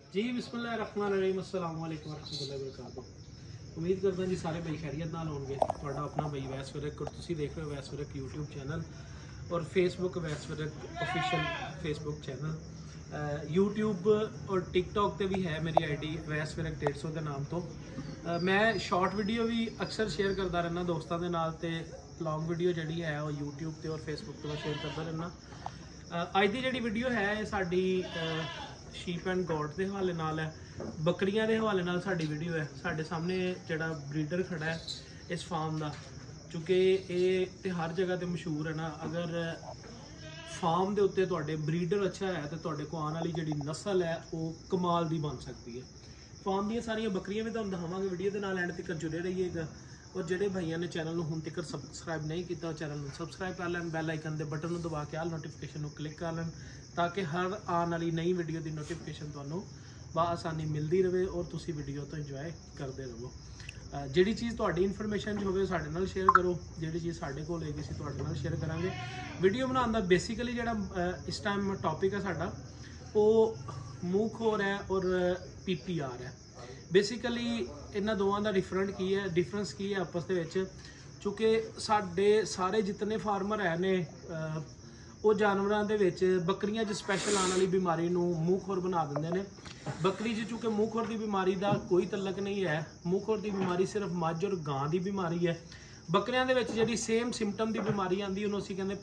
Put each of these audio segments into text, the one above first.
जी बिस्मिल्लाहिर्रहमानिर्रहीम अस्सलाम वालेकुम रहमतुल्लाहि व बरकातुहू। उम्मीद करदा जी सारे भाई खैरियत नाल होणगे। तुहाडा अपना भाई वैस विरक और तुसीं देख रहे हो वैस विरक यूट्यूब चैनल और फेसबुक वैस Virk official Facebook channel. YouTube और टिकटॉक ते भी है मेरी आईडी वैस विरक 150 के नाम तो। मैं शॉर्ट वीडियो भी अक्सर शेयर करता रहना दोस्तों के नाल ते लॉन्ग वीडियो जी है वो यूट्यूब ते और फेसबुक ते मैं शेयर करता रहना। अज की जी वीडियो है साडी शीप एंड गॉड के हवाले नाल है, बकरियां के हवाले नाल साडी वीडियो है। साडे सामने जिहड़ा ब्रीडर खड़ा है इस फार्म का, चूँकि ये हर जगह ते मशहूर है ना। अगर फार्म के उत्ते तुहाडे ब्रीडर अच्छा है तो तुहाडे को आने वाली जिहड़ी नस्ल है वो कमाल दी बन सकती है। फार्म दी सारियां बकरियां भी तुहानूं दिखावांगे, वीडियो के नाल एंड तक जुड़े रहिएगा। और जिहड़े भाइयों ने चैनल को हुण तक सबसक्राइब नहीं किया चैनल को सबसक्राइब कर लैन, बैल आइकन के बटन को दबा के आल नोटिफिकेशन को क्लिक कर लैन ताकि हर आने वाली नई वीडियो की नोटिफिकेशन तुहानूं बआसानी मिलती रहे और तुसी वीडियो तो इंजॉय करते रहो। जिहड़ी चीज़ तुहाडी इन्फॉर्मेशन जो होवे साडे नाल शेयर करो, जिहड़ी चीज़ साडे कोल होएगी असीं तुहाडे नाल शेयर करांगे। वीडियो बनाउण दा बेसिकली जिहड़ा इस टाइम टॉपिक है साडा वो मूंहखोर है और PPR है। बेसिकली इन्हां दोवां दा डिफरेंस की है आपस दे विच। चूँकि साडे सारे जितने फार्मर है ने वो जानवरों के विच बकरियां च स्पैशल आने वाली बीमारी नूं मूंहखोर बना दिंदे ने। बकरी च चूँकि मूंहखोर की बीमारी का कोई तलक नहीं है, मूंहखोर की बीमारी सिर्फ मझ और गां की बीमारी है। बकरियां दे विच जिहड़ी सेम सिम्पटम की बीमारी आती उन्होंने असीं कहंदे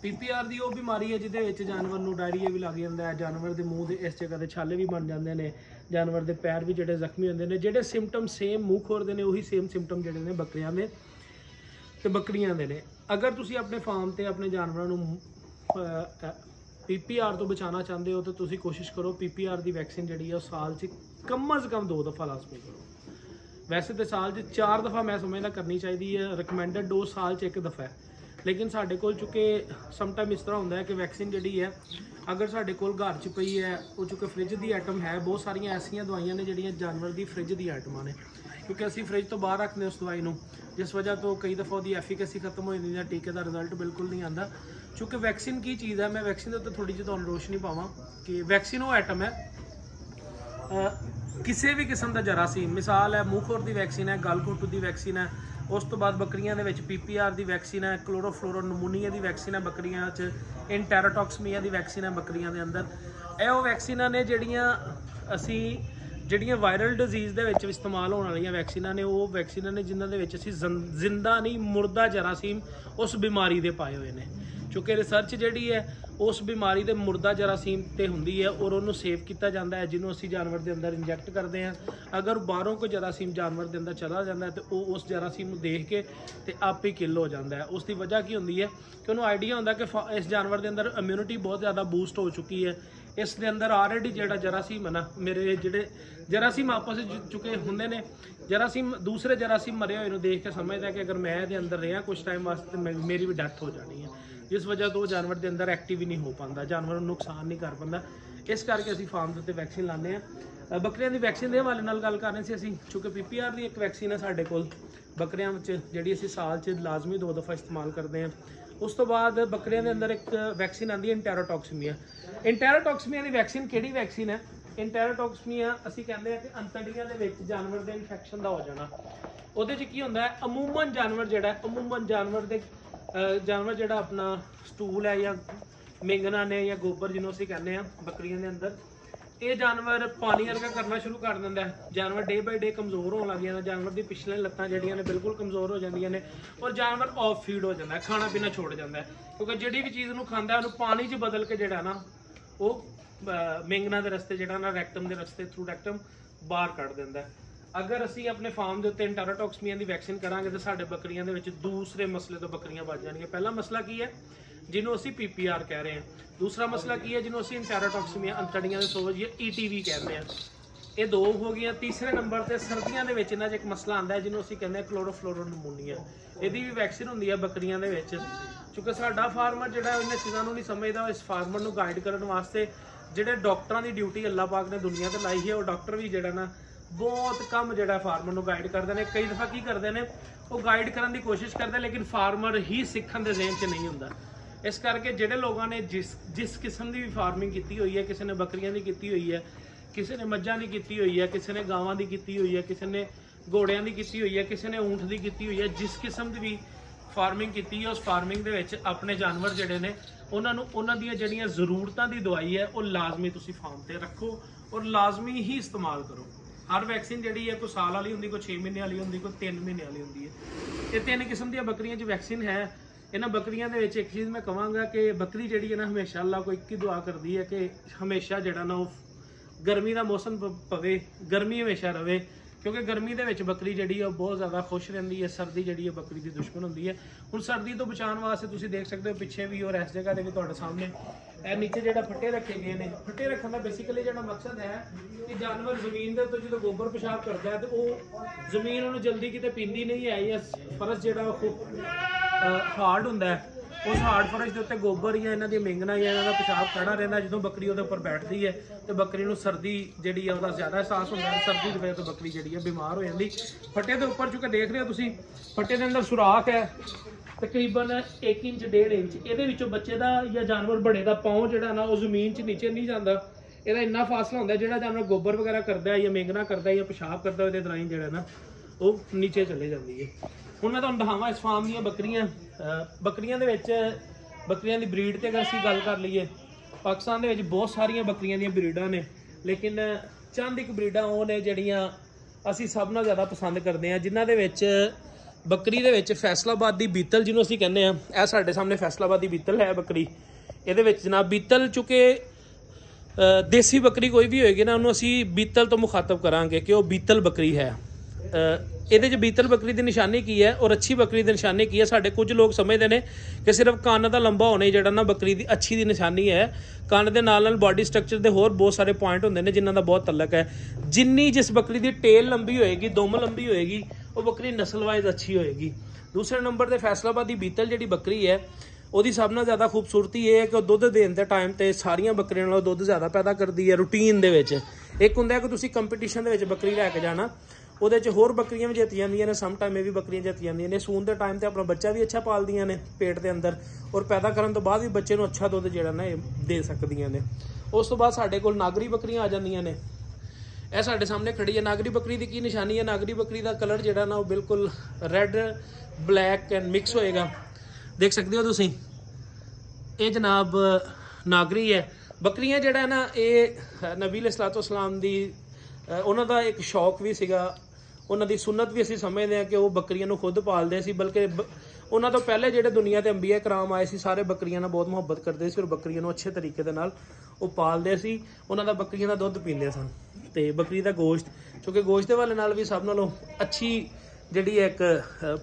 PPR की वो बीमारी है जिहदे जानवर नूं डायरिया भी लग जाता है, जानवर के मूँह के इस जगह के छाले भी बन जाते हैं, जानवर के पैर भी जिहड़े जख्मी होंदे ने। जिहड़े सिम्पटम सेम मूंहखोर दे ने उही सेम सिम्पटम जिहड़े ने बकरियां दे ते बकरियां दे ने। अगर तुसीं अपने फार्म ते अपने जानवरों नूं PPR तो बचाना चाहते हो तो तुसीं कोशिश करो PPR की वैक्सीन जिहड़ी है साल च कम अज़ कम 2 दफ़ा लाजमी करो। वैसे तो साल च 4 दफ़ा मैं समझदा करनी चाहिए है, रिकमेंडेड डोज साल च 1 दफ़ा है। लेकिन साढ़े कोल चूँकि समटाइम इस तरह होंदा है कि वैक्सीन जिहड़ी है अगर साढ़े कोल घर च पई है वो चूँकि फ्रिज की आइटम है, बहुत सारिया ऐसिया दवाइयां ने जिहड़ियां जानवर की फ्रिज की आइटमां ने, क्योंकि असीं फ्रिज तो बाहर रखते उस दवाई नूं, जिस वजह तो कई दफ़ा उसकी एफिकेसी खत्म हो जाती है, टीके का रिजल्ट बिल्कुल नहीं आता। चूँकि वैक्सीन की चीज़ है, मैं वैक्सीन के उत्ते थोड़ी जी तुहानूं रोशनी पावां कि वैक्सीन वो आइटम है किसी भी किस्म का जरासीम, मिसाल है मूंहखोर की वैक्सीन है, गल घोटू की वैक्सीन है, उस तो बाद बकरियां दे विच PPR की वैक्सीन है, क्लोरोफ्लोरो नमूनीए की वैक्सीन है बकरियां च, इंटेरोटॉक्समिया की वैक्सीन है बकरियां दे अंदर। ये वो वैक्सीनां ने ਜਿਹੜੀਆਂ वायरल डिजीज़ ਦੇ ਵਿੱਚ इस्तेमाल होने वाली वैक्सीनां ने, वो वैक्सीनां ने जिन्हां दे विच असीं जिंदा नहीं मुर्दा जरासीम उस बीमारी दे पाए हुए हैं। चूँकि रिसर्च जिहड़ी है उस बीमारी के मुर्दा जरासीम ते हुंदी है और उन्होंने सेव किया जाता है, जिन्होंने असीं जानवर के अंदर इंजैक्ट करते हैं। अगर बाहरों कोई जरासीम जानवर के अंदर चला जाता है तो वो उस जरासीम को देख के ते आप ही किल हो जाता है। उसकी वजह की होंदी है कि उन्होंने आइडिया होंदा कि इस जानवर के अंदर इम्यूनिटी बहुत ज़्यादा बूस्ट हो चुकी है, इस दे अंदर ऑलरेडी जिहड़ा जरासीम है ना, मेरे जिहड़े जरासीम आपस चुके होंदे ने, जरासीम दूसरे जरासीम मरे हुए देख के समझदा कि अगर मैं दे अंदर रहा कुछ टाइम वास्ते मेरी भी डेथ हो जानी है, जिस वजह तो वो जानवर के अंदर एक्टिव ही नहीं हो पाता, जानवर को नुकसान नहीं कर पाता। इस करके असीं फार्म के उत्ते वैक्सीन लाने हैं। बकरियां की वैक्सीन के हवाले नाल गल कर रहे सी असीं, चूँकि PPR की एक वैक्सीन है साडे कोल बकरियां विच जिहड़ी असीं साल च लाजमी 2 दफ़ा इस्तेमाल करते हैं। उस तो बाद बकरियां के अंदर एक वैक्सीन आती है इंटेरोटॉक्समिया। इंटेरोटॉक्समिया की वैक्सीन किहड़ी वैक्सीन है? इंटेरोटॉक्समिया असीं कहते हैं कि अंतड़ियां दे विच जानवर के इन्फेक्शन का हो जाना। उहदे च की होंदा है अमूमन जानवर जिहड़ा अमूमन जानवर जिहड़ा अपना स्टूल है या मेंगना ने या गोबर जिन्हों असीं कहते हैं बकरियां के अंदर, ये जानवर पानी वर्गा करना शुरू कर दिंदा है। जानवर डे बाय डे कमज़ोर होने लग जाता, जानवर की पिछले लत्तां जिहड़ियां ने बिल्कुल कमज़ोर हो जांदियां ने और जानवर ऑफ फीड हो जाता है, खाना पीना छोड़ जाता है, क्योंकि जिहड़ी भी चीज़ नूं खांदा उहनूं पानी च बदल के जिहड़ा ना वो मेंगना के रस्ते जिहड़ा ना रैक्टम के रस्ते थ्रू रैक्टम बाहर कढ दिंदा है। अगर असीं अपने फार्म के उत्ते इंटेरोटॉक्समिया की वैक्सीन करांगे तो साडे बकरियां दे विच दूसरे मसले तो बकरियां बच जाएंगे। पहला मसला की है जिन्हों असीं PPR कह रहे हैं, दूसरा मसला की है जिन्हों असीं इंटेरोटॉक्समिया अंतड़ियां दे सोज या ETV कहते हैं, ये 2 हो गई। तीसरे नंबर पर सर्दियों के इन्हां च एक मसला आता है जिन्हों असीं कहते हैं क्लोरोफ्लोरो नमूनीआ, इहदी भी वैक्सीन होंदी है बकरियां दे विच। चूँकि साडा फार्मर जिहड़ा इन्हां चीज़ों नूं नहीं समझदा, इस फार्मर नूं गाइड करने वास्ते जिहड़े डॉक्टरां दी ड्यूटी अल्लाह पाक ने दुनिया ते लाई है, वो डॉक्टर भी जिहड़ा ना बहुत कम जिहड़ा फार्मर नूं गाइड करते हैं। कई दफ़ा की करते हैं वो गाइड करने की कोशिश करते, लेकिन फार्मर ही सीखण दे ज़हन च नहीं हुंदा। इस करके जिहड़े लोगों ने जिस किस्म की भी फार्मिंग की हुई है, किसी ने बकरियां की हुई है, ਕਿਸੇ ਨੇ ਮੱਝਾਂ ਦੀ ਕੀਤੀ ਹੋਈ ਹੈ, ਕਿਸੇ ਨੇ ਗਾਵਾਂ ਦੀ ਕੀਤੀ ਹੋਈ ਹੈ, ਕਿਸੇ ਨੇ ਘੋੜਿਆਂ ਦੀ ਕੀਤੀ ਹੋਈ ਹੈ, ਕਿਸੇ ਨੇ ਊਂਠ ਦੀ ਕੀਤੀ ਹੋਈ ਹੈ। ਜਿਸ ਕਿਸਮ ਦੀ ਵੀ ਫਾਰਮਿੰਗ ਕੀਤੀ ਹੈ ਉਸ ਫਾਰਮਿੰਗ ਦੇ ਵਿੱਚ ਆਪਣੇ ਜਾਨਵਰ ਜਿਹੜੇ ਨੇ ਉਹਨਾਂ ਨੂੰ ਉਹਨਾਂ ਦੀਆਂ ਜਿਹੜੀਆਂ ਜ਼ਰੂਰਤਾਂ ਦੀ ਦਵਾਈ ਹੈ ਉਹ ਲਾਜ਼ਮੀ ਤੁਸੀਂ ਫਾਰਮ ਤੇ ਰੱਖੋ ਔਰ ਲਾਜ਼ਮੀ ਹੀ ਇਸਤੇਮਾਲ ਕਰੋ। ਹਰ ਵੈਕਸੀਨ ਜਿਹੜੀ ਹੈ ਕੋਈ ਸਾਲ ਵਾਲੀ ਹੁੰਦੀ, ਕੋਈ 6 ਮਹੀਨੇ ਵਾਲੀ ਹੁੰਦੀ, ਕੋਈ 3 ਮਹੀਨੇ ਵਾਲੀ ਹੁੰਦੀ ਹੈ। ਇਹ 3 ਕਿਸਮ ਦੀਆਂ ਬੱਕਰੀਆਂ 'ਚ ਵੈਕਸੀਨ ਹੈ। ਇਹਨਾਂ ਬੱਕਰੀਆਂ ਦੇ ਵਿੱਚ ਇੱਕ ਚੀਜ਼ ਮੈਂ ਕਹਾਂਗਾ ਕਿ ਬੱਕਰੀ ਜਿਹੜੀ ਹੈ ਨਾ ਹਮੇਸ਼ਾ ਅੱਲਾ ਕੋਲ ਇੱਕ ਹੀ ਦੁਆ ਕਰਦੀ ਹੈ ਕਿ ਹਮੇਸ਼ਾ ਜਿਹੜਾ ਨਾ ਉਹ ਗਰਮੀ ਦਾ ਮੌਸਮ ਪਵੇ, ਗਰਮੀ ਹਮੇਸ਼ਾ ਰਵੇ, ਕਿਉਂਕਿ ਗਰਮੀ ਦੇ ਵਿੱਚ ਬੱਕਰੀ ਜਿਹੜੀ ਹੈ ਉਹ ਬਹੁਤ ਜ਼ਿਆਦਾ ਖੁਸ਼ ਰਹਿੰਦੀ ਹੈ। ਸਰਦੀ ਜਿਹੜੀ ਹੈ ਬੱਕਰੀ ਦੀ ਦੁਸ਼ਮਣ ਹੁੰਦੀ ਹੈ। ਹੁਣ ਸਰਦੀ ਤੋਂ ਬਚਾਉਣ ਵਾਸਤੇ ਤੁਸੀਂ ਦੇਖ ਸਕਦੇ ਹੋ ਪਿੱਛੇ ਵੀ ਔਰ ਇਸ ਜਗ੍ਹਾ ਤੇ ਵੀ ਤੁਹਾਡੇ ਸਾਹਮਣੇ ਇਹ ਨੀਚੇ ਜਿਹੜਾ ਫੱਟੇ ਰੱਖੇ ਗਏ ਨੇ। ਫੱਟੇ ਰੱਖਣ ਦਾ ਬੇਸਿਕਲੀ ਜਿਹੜਾ ਮਕਸਦ ਹੈ ਕਿ ਜਾਨਵਰ ਜ਼ਮੀਨ ਦੇ ਉੱਤੇ ਜਦੋਂ ਗੋਬਰ ਪਿਸ਼ਾਬ ਕਰਦਾ ਹੈ ਤੇ ਉਹ ਜ਼ਮੀਨ ਉਹਨੂੰ ਜਲਦੀ ਕਿਤੇ ਪੀਂਦੀ ਨਹੀਂ ਹੈ, ਜਾਂ ਫਰਸ਼ ਜਿਹੜਾ ਉਹ ਹਾਰਡ ਹੁੰਦਾ ਹੈ, ਉਸ ਹਾਰਡ ਫਰਸ਼ ਦੇ ਉੱਤੇ ਗੋਬਰ ਜਾਂ ਇਹਨਾਂ ਦੀ ਮਿੰਗਣਾ ਜਾਂ ਇਹਨਾਂ ਦਾ ਪਿਸ਼ਾਬ ਖੜਾ ਰਹਿੰਦਾ। ਜਦੋਂ ਬੱਕਰੀ ਉਹਦੇ ਉੱਪਰ ਬੈਠਦੀ ਹੈ ਤੇ ਬੱਕਰੀ ਨੂੰ ਸਰਦੀ ਜਿਹੜੀ ਹੈ ਉਹਦਾ ਜ਼ਿਆਦਾ ਅਹਿਸਾਸ ਹੁੰਦਾ ਹੈ। ਸਰਦੀ ਦੀ ਵਜ੍ਹਾ ਤੋਂ ਬੱਕਰੀ ਜਿਹੜੀ ਹੈ ਬਿਮਾਰ ਹੋ ਜਾਂਦੀ। ਫੱਟੇ ਦੇ ਉੱਪਰ ਚੁੱਕ ਦੇਖ ਰਹੇ ਹੋ ਤੁਸੀਂ, ਫੱਟੇ ਦੇ ਅੰਦਰ ਸੁਰਾਖ ਹੈ ਤਕਰੀਬਨ 1 ਇੰਚ 1.5 ਇੰਚ। ਇਹਦੇ ਵਿੱਚੋਂ ਬੱਚੇ ਦਾ ਜਾਂ ਜਾਨਵਰ ਬੜੇ ਦਾ ਪਾਉ ਜਿਹੜਾ ਨਾ ਉਹ ਜ਼ਮੀਨ 'ਚ ਨੀਚੇ ਨਹੀਂ ਜਾਂਦਾ। ਇਹਦਾ ਇੰਨਾ ਫਾਸਲਾ ਹੁੰਦਾ ਜਿਹੜਾ ਜਾਨਵਰ ਗੋਬਰ ਵਗੈਰਾ ਕਰਦਾ ਜਾਂ ਮਿੰਗਣਾ ਕਰਦਾ ਜਾਂ ਪਿਸ਼ਾਬ ਕਰਦਾ ਉਹਦੇ ਦੌਰਾਨ ਜਿਹੜਾ ਨਾ ਉਹ ਨੀਚੇ ਚਲੇ ਜਾਂਦੀ ਹੈ। ਹੁਣ ਮੈਂ ਤੁਹਾਨੂੰ ਦਿਖਾਵਾਂ ਇਸ ਫਾਰਮ ਦੀਆਂ ਬੱਕਰੀਆਂ। ਬੱਕਰੀਆਂ ਦੇ ਵਿੱਚ ਬੱਕਰੀਆਂ ਦੀ ਬਰੀਡ ਤੇ ਅਗਰ ਅਸੀਂ ਗੱਲ ਕਰ ਲਈਏ, ਪਾਕਿਸਤਾਨ ਦੇ ਵਿੱਚ ਬਹੁਤ ਸਾਰੀਆਂ ਬੱਕਰੀਆਂ ਦੀਆਂ ਬਰੀਡਾਂ ਨੇ, ਲੇਕਿਨ ਚੰਦ ਇੱਕ ਬਰੀਡਾਂ ਉਹ ਨੇ ਜਿਹੜੀਆਂ ਅਸੀਂ ਸਭ ਨਾਲੋਂ ਜ਼ਿਆਦਾ ਪਸੰਦ ਕਰਦੇ ਹਾਂ, ਜਿਨ੍ਹਾਂ ਦੇ ਵਿੱਚ ਬੱਕਰੀ ਦੇ ਵਿੱਚ ਫੈਸਲਾਬਾਦ ਦੀ ਬੀਤਲ ਜਿਹਨੂੰ ਅਸੀਂ ਕਹਿੰਦੇ ਹਾਂ, ਇਹ ਸਾਡੇ ਸਾਹਮਣੇ ਫੈਸਲਾਬਾਦ ਦੀ ਬੀਤਲ ਹੈ ਬੱਕਰੀ। ਇਹਦੇ ਵਿੱਚ ਜਨਾਬ ਬੀਤਲ ਚੁੱਕੇ ਦੇਸੀ ਬੱਕਰੀ ਕੋਈ ਵੀ ਹੋਏਗੀ ਨਾ ਉਹਨੂੰ ਅਸੀਂ ਬੀਤਲ ਤੋਂ ਮੁਖਾਤਬ ਕਰਾਂਗੇ ਕਿ ਉਹ ਬੀਤਲ ਬੱਕਰੀ ਹੈ। ਇਹਦੇ 'ਚ ਬੀਤਲ ਬੱਕਰੀ ਦੀ ਨਿਸ਼ਾਨੀ ਕੀ ਹੈ ਔਰ ਅੱਛੀ ਬੱਕਰੀ ਦੀ ਨਿਸ਼ਾਨੀ ਕੀ ਹੈ? ਸਾਡੇ ਕੁਝ ਲੋਕ ਸਮਝਦੇ ਨੇ ਕਿ ਸਿਰਫ ਕੰਨ ਦਾ ਲੰਬਾ ਹੋਣਾ ਹੀ ਜਿਹੜਾ ਨਾ ਬੱਕਰੀ ਦੀ ਅੱਛੀ ਦੀ ਨਿਸ਼ਾਨੀ ਹੈ। ਕੰਨ ਦੇ ਨਾਲ ਨਾਲ ਬਾਡੀ ਸਟਰਕਚਰ ਦੇ ਹੋਰ ਬਹੁਤ ਸਾਰੇ ਪੁਆਇੰਟ ਹੁੰਦੇ ਨੇ ਜਿਨ੍ਹਾਂ ਦਾ ਬਹੁਤ ਤਲਕ ਹੈ। ਜਿੰਨੀ ਜਿਸ ਬੱਕਰੀ ਦੀ ਟੇਲ ਲੰਬੀ ਹੋਏਗੀ, ਦੁਮ ਲੰਬੀ ਹੋਏਗੀ, ਉਹ ਬੱਕਰੀ ਨਸਲ ਵਾਈਜ਼ ਅੱਛੀ ਹੋਏਗੀ। ਦੂਸਰੇ ਨੰਬਰ ਤੇ ਫੈਸਲਾਬਾਦ ਦੀ ਬੀਤਲ ਜਿਹੜੀ ਬੱਕਰੀ ਹੈ ਉਹਦੀ ਸਭ ਨਾਲੋਂ ਜ਼ਿਆਦਾ ਖੂਬਸੂਰਤੀ ਇਹ ਹੈ ਕਿ ਉਹ ਦੁੱਧ ਦੇਣ ਦੇ ਟਾਈਮ ਤੇ ਸਾਰੀਆਂ ਬੱਕਰੀਆਂ ਨਾਲੋਂ ਦੁੱਧ ਜ਼ਿਆਦਾ ਪੈਦਾ ਕਰਦੀ ਹੈ ਰੂਟੀਨ ਦੇ ਵਿੱਚ। ਇੱਕ ਹੁੰਦਾ ਕਿ ਤੁਸੀਂ ਕੰਪੀਟੀਸ਼ਨ ਦੇ ਵਿੱਚ ਬੱਕਰੀ ਲੈ ਕੇ ਜਾਣਾ, ਉਹਦੇ 'ਚ ਹੋਰ ਬੱਕਰੀਆਂ ਵੀ ਜਿੱਤ ਜਾਂਦੀਆਂ ਨੇ, ਸਮ ਟਾਈਮ ਇਹ ਵੀ ਬੱਕਰੀਆਂ ਜਿੱਤ ਜਾਂਦੀਆਂ ਨੇ। ਸੂਣ ਦੇ ਟਾਈਮ ਤੇ ਆਪਣਾ ਬੱਚਾ ਵੀ ਅੱਛਾ ਪਾਲਦੀਆਂ ਨੇ ਪੇਟ ਦੇ ਅੰਦਰ, ਔਰ ਪੈਦਾ ਕਰਨ ਤੋਂ ਬਾਅਦ ਵੀ ਬੱਚੇ ਨੂੰ ਅੱਛਾ ਦੁੱਧ ਜਿਹੜਾ ਨਾ ਇਹ ਦੇ ਸਕਦੀਆਂ ਨੇ। ਉਸ ਤੋਂ ਬਾਅਦ ਸਾਡੇ ਕੋਲ ਨਾਗਰੀ ਬੱਕਰੀਆਂ ਆ ਜਾਂਦੀਆਂ ਨੇ। ਇਹ ਸਾਡੇ ਸਾਹਮਣੇ ਖੜੀ ਹੈ। ਨਾਗਰੀ ਬੱਕਰੀ ਦੀ ਕੀ ਨਿਸ਼ਾਨੀ ਹੈ? ਨਾਗਰੀ ਬੱਕਰੀ ਦਾ ਕਲਰ ਜਿਹੜਾ ਨਾ ਉਹ ਬਿਲਕੁਲ ਰੈੱਡ ਬਲੈਕ ਐਂਡ ਮਿਕਸ ਹੋਏਗਾ, ਦੇਖ ਸਕਦੇ ਹੋ ਤੁਸੀਂ। ਇਹ ਜਨਾਬ ਨਾਗਰੀ ਹੈ। ਬੱਕਰੀਆਂ ਜਿਹੜਾ ਨਾ ਇਹ ਨਬੀ अलैहिस्सलाम ਦੀ ਉਹਨਾਂ ਦਾ ਇੱਕ ਸ਼ੌਕ ਵੀ ਸੀਗਾ, ਉਹਨਾਂ ਦੀ ਸੁਨਨਤ ਵੀ ਅਸੀਂ ਸਮਝਦੇ ਹਾਂ ਕਿ ਉਹ ਬੱਕਰੀਆਂ ਨੂੰ ਖੁਦ ਪਾਲਦੇ ਸੀ। ਬਲਕਿ ਉਹਨਾਂ ਤੋਂ ਪਹਿਲੇ ਜਿਹੜੇ ਦੁਨੀਆ ਤੇ ਅੰਬੀਆ ਕਰਾਮ ਆਏ ਸੀ ਸਾਰੇ ਬੱਕਰੀਆਂ ਨਾਲ ਬਹੁਤ ਮੁਹੱਬਤ ਕਰਦੇ ਸੀ ਔਰ ਬੱਕਰੀਆਂ ਨੂੰ ਅੱਛੇ ਤਰੀਕੇ ਦੇ ਨਾਲ ਉਹ ਪਾਲਦੇ ਸੀ। ਉਹਨਾਂ ਦਾ ਬੱਕਰੀਆਂ ਦਾ ਦੁੱਧ ਪੀਂਦੇ ਸਨ ਤੇ ਬੱਕਰੀ ਦਾ ਗੋਸ਼ਤ, ਕਿਉਂਕਿ ਗੋਸ਼ਤ ਦੇ ਵਾਲੇ ਨਾਲ ਵੀ ਸਭ ਨਾਲੋਂ ਅੱਛੀ ਜਿਹੜੀ ਇੱਕ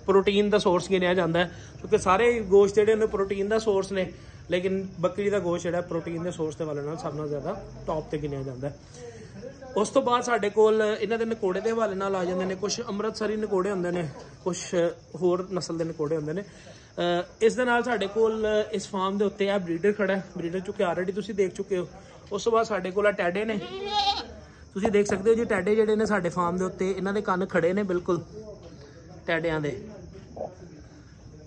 ਪ੍ਰੋਟੀਨ ਦਾ ਸੋਰਸ ਗਿਣਿਆ ਜਾਂਦਾ ਹੈ, ਕਿਉਂਕਿ ਸਾਰੇ ਗੋਸ਼ਤ ਜਿਹੜੇ ਨੇ ਪ੍ਰੋਟੀਨ ਦਾ ਸੋਰਸ ਨੇ, ਲੇਕਿਨ ਬੱਕਰੀ ਦਾ ਗੋਸ਼ਤ ਜਿਹੜਾ ਪ੍ਰੋਟੀਨ ਦੇ ਸੋਰਸ ਦੇ ਵਾਲੇ ਨਾਲ ਸਭ ਨਾਲੋਂ ਜ਼ਿਆਦਾ ਟੌਪ ਤੇ ਗਿਣਿਆ ਜਾਂਦਾ ਹੈ। ਉਸ ਤੋਂ ਬਾਅਦ ਸਾਡੇ ਕੋਲ ਇਹਨਾਂ ਦੇ ਨਕੋੜੇ ਦੇ ਹਵਾਲੇ ਨਾਲ ਆ ਜਾਂਦੇ ਨੇ। ਕੁਝ ਅੰਮ੍ਰਿਤਸਰੀ ਨਕੋੜੇ ਹੁੰਦੇ ਨੇ, ਕੁਝ ਹੋਰ ਨਸਲ ਦੇ ਨਕੋੜੇ ਹੁੰਦੇ ਨੇ। ਇਸ ਦੇ ਨਾਲ ਸਾਡੇ ਕੋਲ ਇਸ ਫਾਰਮ ਦੇ ਉੱਤੇ ਇਹ ਬਰੀਡਰ ਖੜਾ ਹੈ। ਬਰੀਡਰ ਚੁੱਕੇ ਆਲਰੇਡੀ ਤੁਸੀਂ ਦੇਖ ਚੁੱਕੇ ਹੋ। ਉਸ ਤੋਂ ਬਾਅਦ ਸਾਡੇ ਕੋਲ ਆ ਟੈਡੇ ਨੇ, ਤੁਸੀਂ ਦੇਖ ਸਕਦੇ ਹੋ ਜੀ। ਟੈਡੇ ਜਿਹੜੇ ਨੇ ਸਾਡੇ ਫਾਰਮ ਦੇ ਉੱਤੇ ਇਹਨਾਂ ਦੇ ਕੰਨ ਖੜੇ ਨੇ ਬਿਲਕੁਲ ਟੈਡਿਆਂ ਦੇ।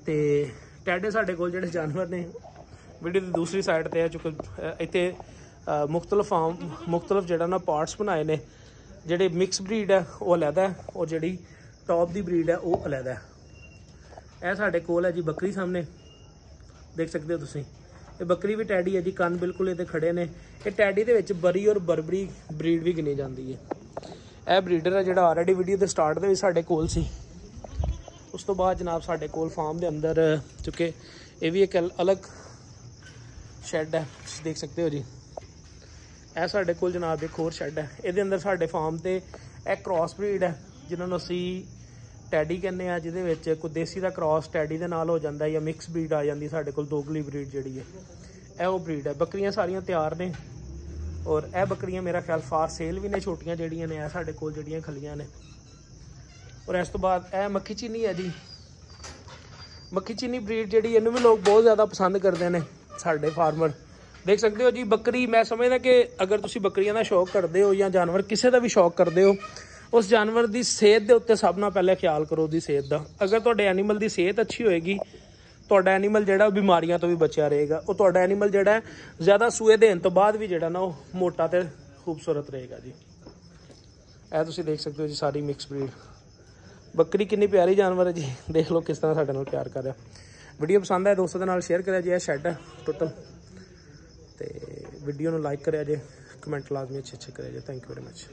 ਤੇ ਟੈਡੇ ਸਾਡੇ ਕੋਲ ਜਿਹੜੇ ਜਾਨਵਰ ਨੇ ਵੀਡੀਓ ਦੀ ਦੂਸਰੀ ਸਾਈਡ ਤੇ ਆ ਚੁੱਕੇ। ਇੱਥੇ ਮੁਖਤਲਫ ਜਿਹੜਾ ਨਾ ਪਾਰਟਸ ਬਣਾਏ ਨੇ। ਜਿਹੜੇ ਮਿਕਸ ਬਰੀਡ ਹੈ ਉਹ ਅਲੱਗਾ ਹੈ ਔਰ ਜਿਹੜੀ ਟੌਪ ਦੀ ਬਰੀਡ ਹੈ ਉਹ ਅਲੱਗਾ ਹੈ। ਇਹ ਸਾਡੇ ਕੋਲ ਹੈ ਜੀ ਬੱਕਰੀ ਸਾਹਮਣੇ ਦੇਖ ਸਕਦੇ ਹੋ ਤੁਸੀਂ। ਇਹ ਬੱਕਰੀ ਵੀ ਟੈਡੀ ਹੈ ਜੀ, ਕੰਨ ਬਿਲਕੁਲ ਇਹਦੇ ਖੜੇ ਨੇ। ਇਹ ਟੈਡੀ ਦੇ ਵਿੱਚ ਬਰੀ ਔਰ ਬਰਬਰੀ ਬਰੀਡ ਵੀ ਗਿਣੀ ਜਾਂਦੀ ਹੈ। ਇਹ ਬਰੀਡਰ ਹੈ ਜਿਹੜਾ ਆਲਰੇਡੀ ਵੀਡੀਓ ਦੇ ਸਟਾਰਟ ਦੇ ਵਿੱਚ ਸਾਡੇ ਕੋਲ ਸੀ। ਉਸ ਤੋਂ ਬਾਅਦ ਜਨਾਬ ਸਾਡੇ ਕੋਲ ਫਾਰਮ ਦੇ ਅੰਦਰ ਚੁੱਕੇ ਇਹ ਵੀ ਇੱਕ ਅਲੱਗ ਸ਼ੈੱਡ ਹੈ, ਤੁਸੀਂ ਦੇਖ ਸਕਦੇ ਹੋ ਜੀ। ਇਹ ਸਾਡੇ ਕੋਲ ਜਨਾਬ ਇੱਕ ਹੋਰ ਸ਼ੈੱਡ ਹੈ। ਇਹਦੇ ਅੰਦਰ ਸਾਡੇ ਫਾਰਮ ਤੇ ਇਹ ਕ੍ਰਾਸ ਬਰੀਡ ਹੈ ਜਿਨ੍ਹਾਂ ਨੂੰ ਅਸੀਂ ਟੈਡੀ ਕਹਿੰਦੇ ਆ, ਜਿਹਦੇ ਵਿੱਚ ਕੋਈ ਦੇਸੀ ਦਾ ਕ੍ਰਾਸ ਟੈਡੀ ਦੇ ਨਾਲ ਹੋ ਜਾਂਦਾ ਜਾਂ ਮਿਕਸ ਬਰੀਡ ਆ ਜਾਂਦੀ ਸਾਡੇ ਕੋਲ ਦੋਗਲੀ ਬਰੀਡ ਜਿਹੜੀ ਹੈ। ਇਹ ਉਹ ਬਰੀਡ ਹੈ। ਬੱਕਰੀਆਂ ਸਾਰੀਆਂ ਤਿਆਰ ਨੇ ਔਰ ਇਹ ਬੱਕਰੀਆਂ ਮੇਰਾ ਖਿਆਲ ਫਾਰ ਸੇਲ ਵੀ ਨੇ, ਛੋਟੀਆਂ ਜਿਹੜੀਆਂ ਨੇ ਇਹ ਸਾਡੇ ਕੋਲ ਜਿਹੜੀਆਂ ਖਲੀਆਂ ਨੇ। ਔਰ ਇਸ ਤੋਂ ਬਾਅਦ ਇਹ ਮੱਖੀ ਚੀਨੀ ਹੈ ਜੀ। ਮੱਖੀ ਚੀਨੀ ਬਰੀਡ ਜਿਹੜੀ ਇਹਨੂੰ ਵੀ ਲੋਕ ਬਹੁਤ ਜ਼ਿਆਦਾ ਪਸੰਦ ਕਰਦੇ ਨੇ ਸਾਡੇ ਫਾਰਮਰ, ਦੇਖ ਸਕਦੇ ਹੋ ਜੀ। ਬੱਕਰੀ ਮੈਂ ਸਮਝਦਾ ਕਿ ਅਗਰ ਤੁਸੀਂ ਬੱਕਰੀਆਂ ਦਾ ਸ਼ੌਕ ਕਰਦੇ ਹੋ ਜਾਂ ਜਾਨਵਰ ਕਿਸੇ ਦਾ ਵੀ ਸ਼ੌਕ ਕਰਦੇ ਹੋ, ਉਸ ਜਾਨਵਰ ਦੀ ਸਿਹਤ ਦੇ ਉੱਤੇ ਸਭ ਨਾਲ ਪਹਿਲੇ ਖਿਆਲ ਕਰੋ ਉਹਦੀ ਸਿਹਤ ਦਾ। ਅਗਰ ਤੁਹਾਡੇ ਐਨੀਮਲ ਦੀ ਸਿਹਤ ਅੱਛੀ ਹੋਏਗੀ, ਤੁਹਾਡਾ ਐਨੀਮਲ ਜਿਹੜਾ ਬਿਮਾਰੀਆਂ ਤੋਂ ਵੀ ਬਚਿਆ ਰਹੇਗਾ। ਉਹ ਤੁਹਾਡਾ ਐਨੀਮਲ ਜਿਹੜਾ ਜ਼ਿਆਦਾ ਸੂਏ ਦੇਣ ਤੋਂ ਬਾਅਦ ਵੀ ਜਿਹੜਾ ਨਾ ਉਹ ਮੋਟਾ ਤੇ ਖੂਬਸੂਰਤ ਰਹੇਗਾ ਜੀ। ਇਹ ਤੁਸੀਂ ਦੇਖ ਸਕਦੇ ਹੋ ਜੀ ਸਾਰੀ ਮਿਕਸ ਬਰੀਡ ਬੱਕਰੀ, ਕਿੰਨੀ ਪਿਆਰੀ ਜਾਨਵਰ ਹੈ ਜੀ। ਦੇਖ ਲਓ ਕਿਸ ਤਰ੍ਹਾਂ ਸਾਡੇ ਨਾਲ ਪਿਆਰ ਕਰ ਰਿਹਾ। ਵੀਡੀਓ ਪਸੰਦ ਆਏ ਦੋਸਤਾਂ ਦੇ ਨਾਲ ਸ਼ੇਅਰ ਕਰਿਆ ਜੀ। ਇਹ ਸ਼ੈੱਡ ਹੈ ਟੋਟਲ, ਤੇ ਵੀਡੀਓ ਨੂੰ ਲਾਈਕ ਕਰਿਆ ਜੇ, ਕਮੈਂਟ ਲਾਜ਼ਮੀ ਅੱਛੇ ਕਰਿਆ ਜੇ। Thank you very much.